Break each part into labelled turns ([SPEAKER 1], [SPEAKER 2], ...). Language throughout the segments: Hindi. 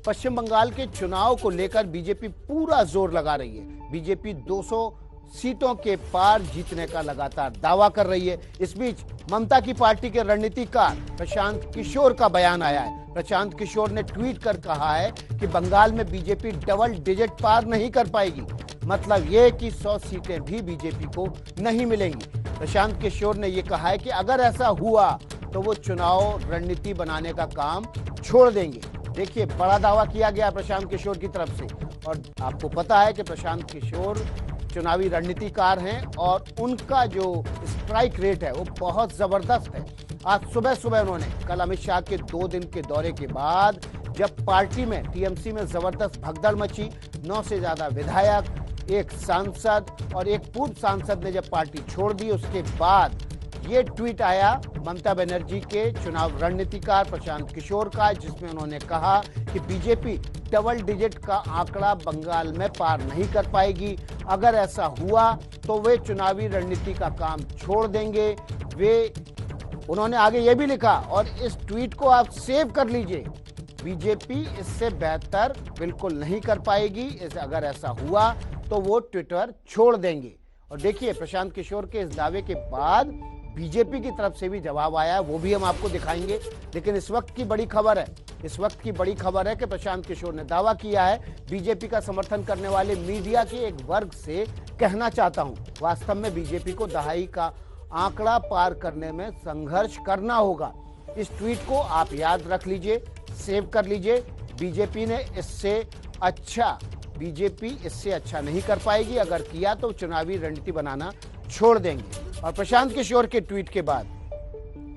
[SPEAKER 1] पश्चिम बंगाल के चुनाव को लेकर बीजेपी पूरा जोर लगा रही है। बीजेपी 200 सीटों के पार जीतने का लगातार दावा कर रही है। इस बीच ममता की पार्टी के रणनीतिकार प्रशांत किशोर का बयान आया है। प्रशांत किशोर ने ट्वीट कर कहा है कि बंगाल में बीजेपी डबल डिजिट पार नहीं कर पाएगी। मतलब ये कि 100 सीटें भी बीजेपी को नहीं मिलेंगी। प्रशांत किशोर ने यह कहा है कि अगर ऐसा हुआ तो वो चुनाव रणनीति बनाने का काम छोड़ देंगे। देखिए, बड़ा दावा किया गया प्रशांत किशोर की तरफ से, और आपको पता है कि प्रशांत किशोर चुनावी रणनीतिकार हैं और उनका जो स्ट्राइक रेट है वो बहुत जबरदस्त है। आज सुबह सुबह उन्होंने कल अमित शाह के 2 दिन के दौरे के बाद, जब पार्टी में टीएमसी में जबरदस्त भगदड़ मची, 9 से ज्यादा विधायक, एक सांसद और एक पूर्व सांसद ने जब पार्टी छोड़ दी, उसके बाद ये ट्वीट आया ममता बनर्जी के चुनाव रणनीतिकार प्रशांत किशोर का, जिसमें उन्होंने कहा कि बीजेपी डबल डिजिट का आंकड़ा बंगाल में पार नहीं कर पाएगी। अगर ऐसा हुआ तो वे चुनावी रणनीति का काम छोड़ देंगे। उन्होंने आगे ये भी लिखा, और इस ट्वीट को आप सेव कर लीजिए, बीजेपी इससे बेहतर बिल्कुल नहीं कर पाएगी। अगर ऐसा हुआ तो वो ट्विटर छोड़ देंगे। और देखिए, प्रशांत किशोर के इस दावे के बाद बीजेपी की तरफ से भी जवाब आया, वो भी हम आपको दिखाएंगे। लेकिन इस वक्त की बड़ी खबर है कि प्रशांत किशोर ने दावा किया है, बीजेपी का समर्थन करने वाले मीडिया के एक वर्ग से कहना चाहता हूं, वास्तव में बीजेपी को दहाई का आंकड़ा पार करने में संघर्ष करना होगा। इस ट्वीट को आप याद रख लीजिए, सेव कर लीजिए। बीजेपी इससे अच्छा नहीं कर पाएगी। अगर किया तो चुनावी रणनीति बनाना छोड़ देंगे। और प्रशांत किशोर के ट्वीट के बाद,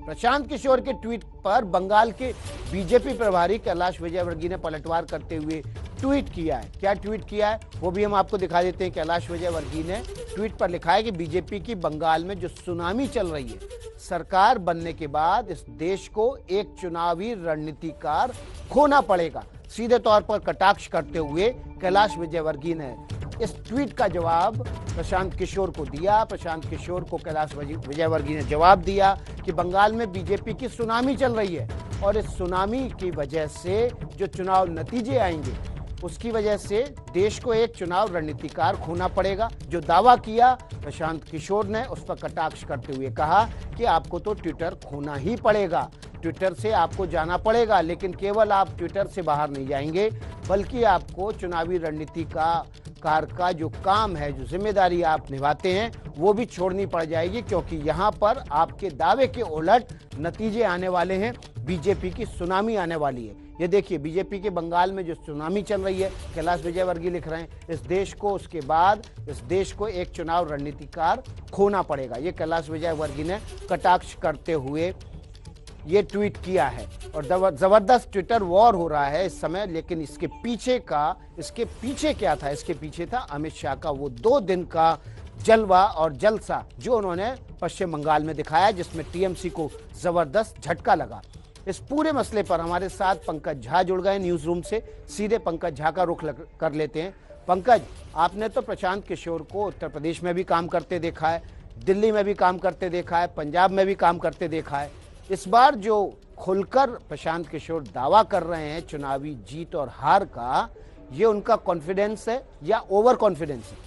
[SPEAKER 1] प्रशांत किशोर के ट्वीट पर बंगाल के बीजेपी प्रभारी कैलाश विजयवर्गीय ने पलटवार करते हुए ट्वीट किया है। क्या ट्वीट किया है वो भी हम आपको दिखा देते हैं। कैलाश विजयवर्गीय ने ट्वीट पर लिखा है कि बीजेपी की बंगाल में जो सुनामी चल रही है, सरकार बनने के बाद इस देश को एक चुनावी रणनीतिकार खोना पड़ेगा। सीधे तौर पर कटाक्ष करते हुए कैलाश विजयवर्गीय ने इस ट्वीट का जवाब प्रशांत किशोर को दिया। प्रशांत किशोर को कैलाश विजयवर्गीय ने जवाब दिया कि बंगाल में बीजेपी की सुनामी चल रही है और इस सुनामी की वजह से जो चुनाव नतीजे आएंगे, उसकी वजह से देश को एक चुनाव रणनीतिकार खोना पड़ेगा। जो दावा किया प्रशांत किशोर ने, उस पर कटाक्ष करते हुए कहा कि आपको तो ट्विटर खोना ही पड़ेगा, ट्विटर से आपको जाना पड़ेगा, लेकिन केवल आप ट्विटर से बाहर नहीं जाएंगे, बल्कि आपको चुनावी रणनीतिकार का जो काम है, जो जिम्मेदारी आप निभाते हैं, वो भी छोड़नी पड़ जाएगी, क्योंकि यहाँ पर आपके दावे के उलट नतीजे आने वाले हैं। बीजेपी की सुनामी आने वाली है। ये देखिए, बीजेपी के बंगाल में जो सुनामी चल रही है, कैलाश विजयवर्गीय लिख रहे हैं, इस देश को एक चुनाव रणनीतिकार खोना पड़ेगा। ये कैलाश विजयवर्गीय ने कटाक्ष करते हुए ये ट्वीट किया है। और जबरदस्त ट्विटर वॉर हो रहा है इस समय। लेकिन इसके पीछे क्या था? इसके पीछे था अमित शाह का वो 2 दिन का जलवा और जलसा जो उन्होंने पश्चिम बंगाल में दिखाया, जिसमें टीएमसी को जबरदस्त झटका लगा। इस पूरे मसले पर हमारे साथ पंकज झा जुड़ गए न्यूज रूम से। सीधे पंकज झा का रुख कर लेते हैं। पंकज, आपने तो प्रशांत किशोर को उत्तर प्रदेश में भी काम करते देखा है, दिल्ली में भी काम करते देखा है, पंजाब में भी काम करते देखा है। इस बार जो खुलकर प्रशांत किशोर दावा कर रहे हैं चुनावी जीत और हार का, ये उनका कॉन्फिडेंस है या ओवर कॉन्फिडेंस है?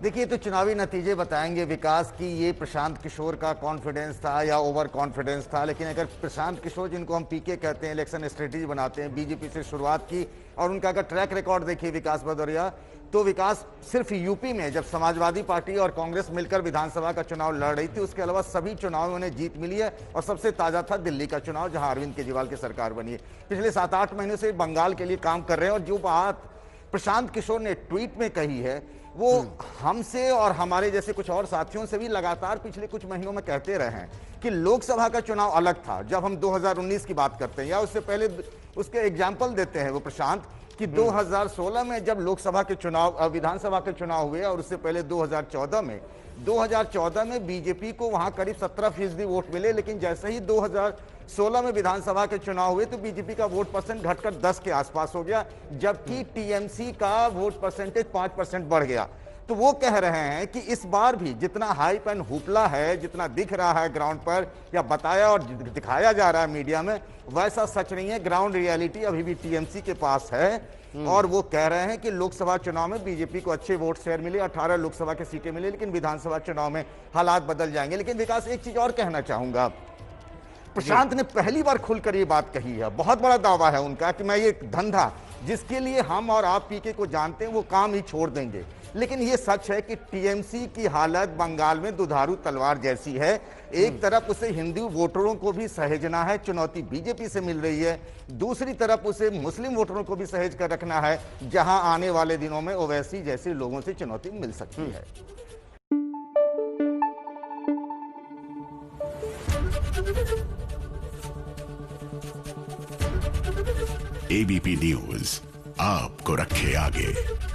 [SPEAKER 2] देखिए, तो चुनावी नतीजे बताएंगे विकास की ये प्रशांत किशोर का कॉन्फिडेंस था या ओवर कॉन्फिडेंस था। लेकिन अगर प्रशांत किशोर, जिनको हम पीके कहते हैं, इलेक्शन स्ट्रेटेजी बनाते हैं, बीजेपी से शुरुआत की, और उनका अगर ट्रैक रिकॉर्ड देखिए विकास भदौरिया, तो विकास सिर्फ यूपी में जब समाजवादी पार्टी और कांग्रेस मिलकर विधानसभा का चुनाव लड़ रही थी, उसके अलावा सभी चुनावों में उन्हें जीत मिली है। और सबसे ताजा था दिल्ली का चुनाव, जहां अरविंद केजरीवाल की सरकार बनी है। पिछले 7-8 महीनों से बंगाल के लिए काम कर रहे हैं। और जो बात प्रशांत किशोर ने ट्वीट में कही है, वो हमसे और हमारे जैसे कुछ और साथियों से भी लगातार पिछले कुछ महीनों में कहते रहे हैं कि लोकसभा का चुनाव अलग था। जब हम 2019 की बात करते हैं या उससे पहले उसके एग्जाम्पल देते हैं वो प्रशांत, कि 2016 में जब लोकसभा के चुनाव, विधानसभा के चुनाव हुए, और उससे पहले 2014 में बीजेपी को वहां करीब 17% वोट मिले। लेकिन जैसे ही 2016 में विधानसभा के चुनाव हुए तो बीजेपी का वोट परसेंट घटकर 10 के आसपास हो गया, जबकि टीएमसी का वोट परसेंटेज 5% बढ़ गया। तो वो कह रहे हैं कि इस बार भी जितना हाइप एंड हुपला है, जितना दिख रहा है ग्राउंड पर या बताया और दिखाया जा रहा है मीडिया में, वैसा सच नहीं है। ग्राउंड रियलिटी अभी भी टीएमसी के पास है और वो कह रहे हैं कि लोकसभा चुनाव में बीजेपी को अच्छे वोट शेयर मिले, 18 लोकसभा की सीटें मिले, लेकिन विधानसभा चुनाव में हालात बदल जाएंगे। लेकिन विकास, एक चीज और कहना चाहूंगा, प्रशांत ने पहली बार खुलकर ये बात कही है, बहुत बड़ा दावा है उनका कि मैं ये धंधा जिसके लिए हम और आप पीके को जानते हैं वो काम ही छोड़ देंगे। लेकिन ये सच है कि टीएमसी की हालत बंगाल में दुधारू तलवार जैसी है। एक तरफ उसे हिंदू वोटरों को भी सहेजना है, चुनौती बीजेपी से मिल रही है, दूसरी तरफ उसे मुस्लिम वोटरों को भी सहेज कर रखना है, जहां आने वाले दिनों में ओवैसी जैसे लोगों से चुनौती मिल सकती है।
[SPEAKER 3] एबीपी न्यूज आपको रखे आगे।